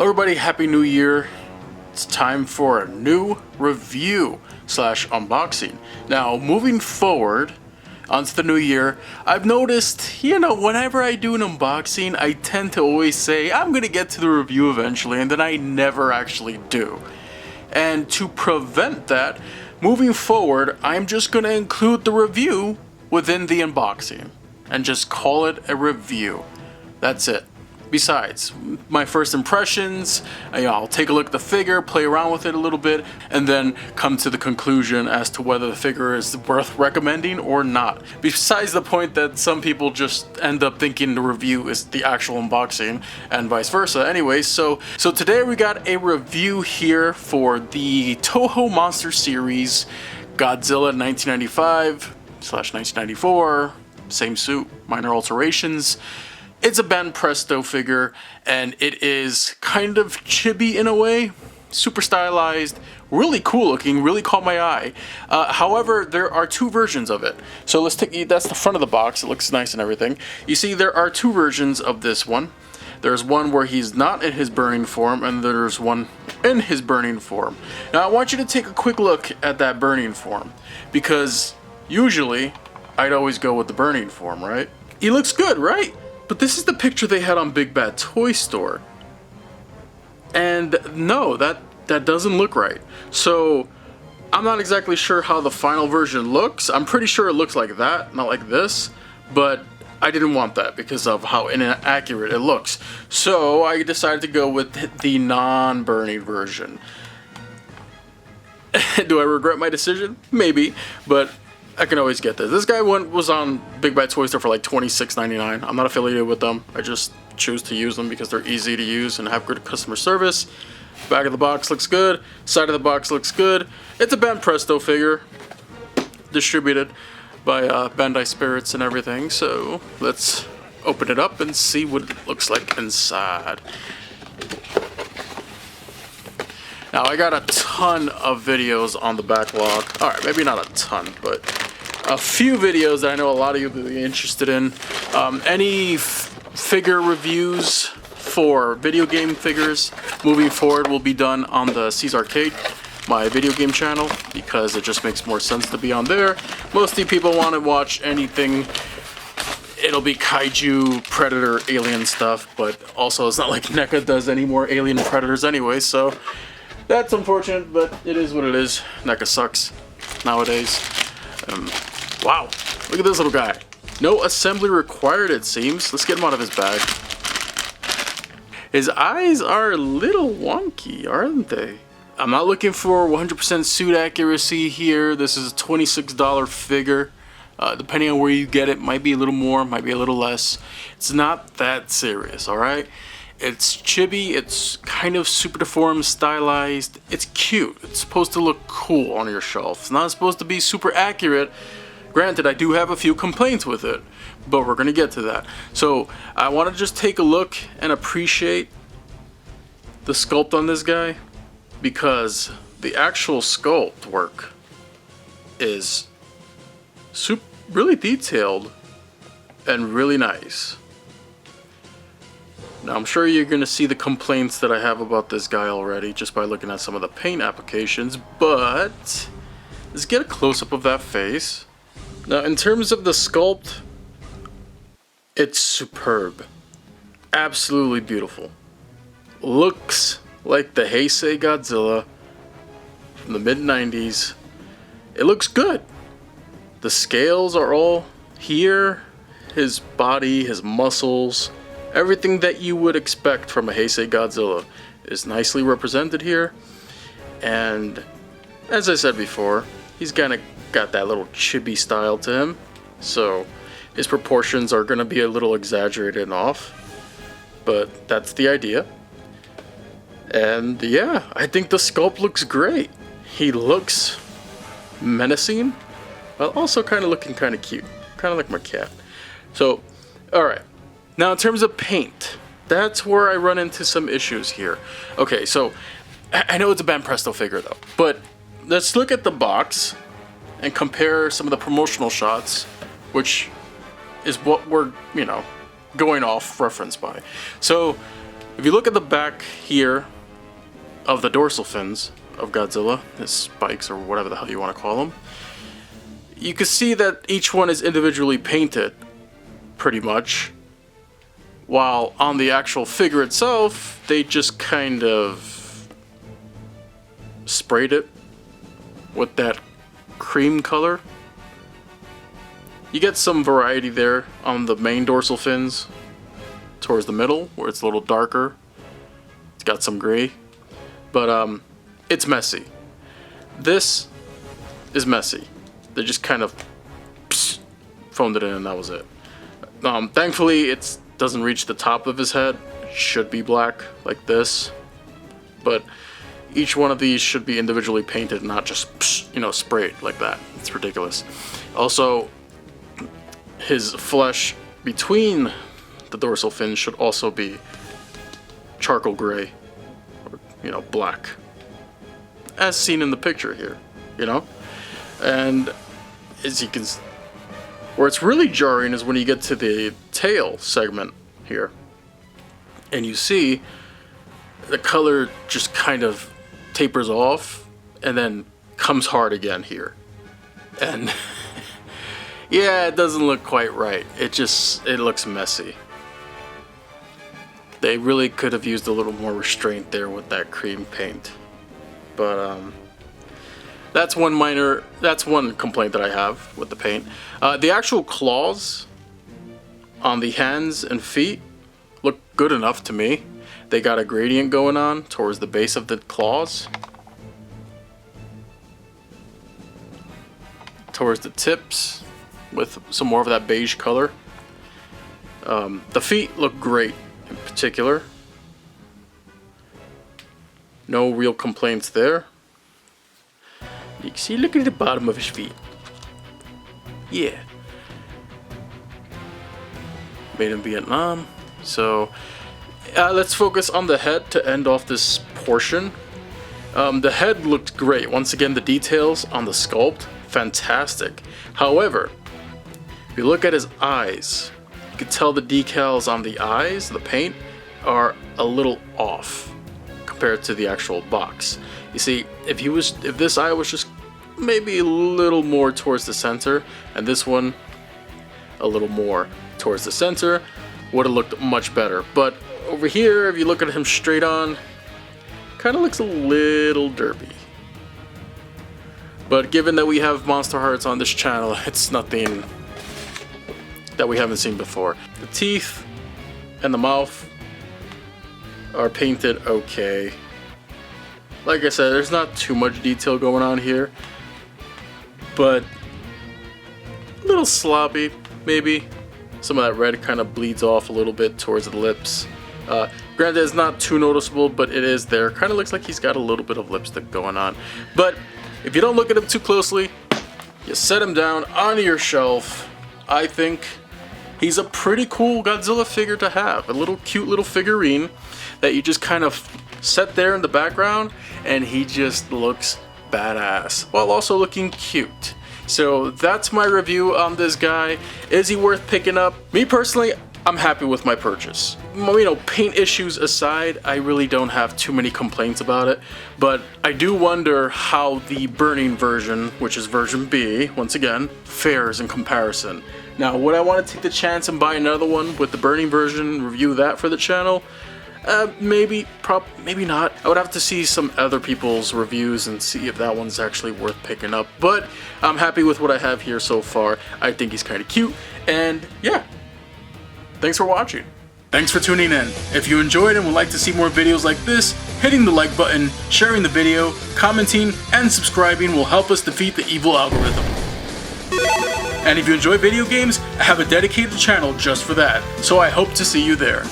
Everybody, Happy New Year. It's time for a new review slash unboxing. Now, moving forward onto the new year, I've noticed, whenever I do an unboxing, I tend to always say, I'm going to get to the review eventually, and then I never actually do. And to prevent that, moving forward, I'm just going to include the review within the unboxing and just call it a review. That's it. Besides, my first impressions, I'll take a look at the figure, play around with it a little bit, and then come to the conclusion as to whether the figure is worth recommending or not. Besides the point that some people just end up thinking the review is the actual unboxing, and vice versa. Anyway, so today we got a review here for the Toho Monster Series Godzilla 1995/1994, same suit, minor alterations. It's a Banpresto figure, and it is kind of chibi in a way, super stylized, really cool looking, really caught my eye. However, there are two versions of it. So let's take, that's the front of the box, it looks nice and everything. You see, there are two versions of this one. There's one where he's not in his burning form, and there's one in his burning form. Now I want you to take a quick look at that burning form, because usually I'd always go with the burning form, right? He looks good, right? But this is the picture they had on Big Bad Toy Store. And no, that doesn't look right. So I'm not exactly sure how the final version looks. I'm pretty sure it looks like that, not like this. But I didn't want that because of how inaccurate it looks. So I decided to go with the non-burning version. Do I regret my decision? Maybe, but I can always get this. This guy was on Big Bad Toy Store for like $26.99. I'm not affiliated with them. I just choose to use them because they're easy to use and have good customer service. Back of the box looks good. Side of the box looks good. It's a Banpresto figure, distributed by Bandai Spirits and everything. So let's open it up and see what it looks like inside. Now, I got a ton of videos on the backlog. Alright, maybe not a ton, but a few videos that I know a lot of you will be interested in. Any figure reviews for video game figures moving forward will be done on the Cesar Arcade, my video game channel, because it just makes more sense to be on there. Most of you people want to watch anything. It'll be kaiju, predator, alien stuff, but also it's not like NECA does any more alien predators anyway, so that's unfortunate, but it is what it is. NECA sucks nowadays. Wow, look at this little guy. No assembly required, it seems. Let's get him out of his bag. His eyes are a little wonky, aren't they? I'm not looking for 100% suit accuracy here. This is a $26 figure. Depending on where you get it, might be a little more, might be a little less. It's not that serious, alright? It's chibi, it's kind of super deformed, stylized. It's cute. It's supposed to look cool on your shelf. It's not supposed to be super accurate. Granted, I do have a few complaints with it, but we're going to get to that. So I want to just take a look and appreciate the sculpt on this guy, because the actual sculpt work is really detailed and really nice. Now, I'm sure you're going to see the complaints that I have about this guy already just by looking at some of the paint applications, but let's get a close-up of that face. Now, in terms of the sculpt, it's superb. Absolutely beautiful. Looks like the Heisei Godzilla from the mid-90s. It looks good. The scales are all here. His body, his muscles, everything that you would expect from a Heisei Godzilla is nicely represented here. And as I said before, he's kind of got that little chibi style to him. So his proportions are going to be a little exaggerated and off. But that's the idea. And yeah, I think the sculpt looks great. He looks menacing, while also kind of looking kind of cute. Kind of like my cat. So, alright. Now, in terms of paint, that's where I run into some issues here. Okay, so I know it's a Banpresto figure though, but let's look at the box and compare some of the promotional shots, which is what we're, going off reference by. So If you look at the back here of the dorsal fins of Godzilla, his spikes or whatever the hell you want to call them, you can see that each one is individually painted, pretty much. While on the actual figure itself, they just kind of sprayed it with that cream color. You get some variety there on the main dorsal fins towards the middle, where it's a little darker. It's got some gray, but it's messy. This is messy. They just kind of phoned it in and that was it. Thankfully, it doesn't reach the top of his head. It should be black like this, but each one of these should be individually painted, not just sprayed like that. It's ridiculous. Also, his flesh between the dorsal fins should also be charcoal gray, or black, as seen in the picture here. And as you can, where it's really jarring is when you get to the tail segment here, and you see the color just kind of tapers off and then comes hard again here, and yeah, it doesn't look quite right. It looks messy. They really could have used a little more restraint there with that cream paint, but that's one complaint that I have with the paint. The actual claws on the hands and feet look good enough to me. They got a gradient going on towards the base of the claws, towards the tips with some more of that beige color. The feet look great in particular. No real complaints there. You can see, look at the bottom of his feet. Yeah. Made in Vietnam. So, let's focus on the head to end off this portion. The head looked great. Once again, the details on the sculpt, fantastic. However, if you look at his eyes, you can tell the decals on the eyes, the paint, are a little off compared to the actual box. You see, if this eye was just maybe a little more towards the center, and this one a little more towards the center, would have looked much better. But over here, if you look at him straight on, kind of looks a little derpy. But given that we have Monster Hearts on this channel, it's nothing that we haven't seen before. The teeth and the mouth are painted okay. Like I said, there's not too much detail going on here, but a little sloppy, maybe. Some of that red kind of bleeds off a little bit towards the lips. Granted, it's not too noticeable, but it is there. Kind of looks like he's got a little bit of lipstick going on. But if you don't look at him too closely, you set him down on your shelf, I think he's a pretty cool Godzilla figure to have. A little cute little figurine that you just kind of set there in the background, and he just looks badass while also looking cute. So that's my review on this guy. Is he worth picking up? Me personally, I'm happy with my purchase. Paint issues aside, I really don't have too many complaints about it, but I do wonder how the burning version, which is version B, once again, fares in comparison. Now, would I want to take the chance and buy another one with the burning version, review that for the channel? Maybe not. I would have to see some other people's reviews and see if that one's actually worth picking up. But I'm happy with what I have here so far. I think he's kind of cute, and yeah. Thanks for watching. Thanks for tuning in. If you enjoyed and would like to see more videos like this, hitting the like button, sharing the video, commenting, and subscribing will help us defeat the evil algorithm. And if you enjoy video games, I have a dedicated channel just for that, so I hope to see you there.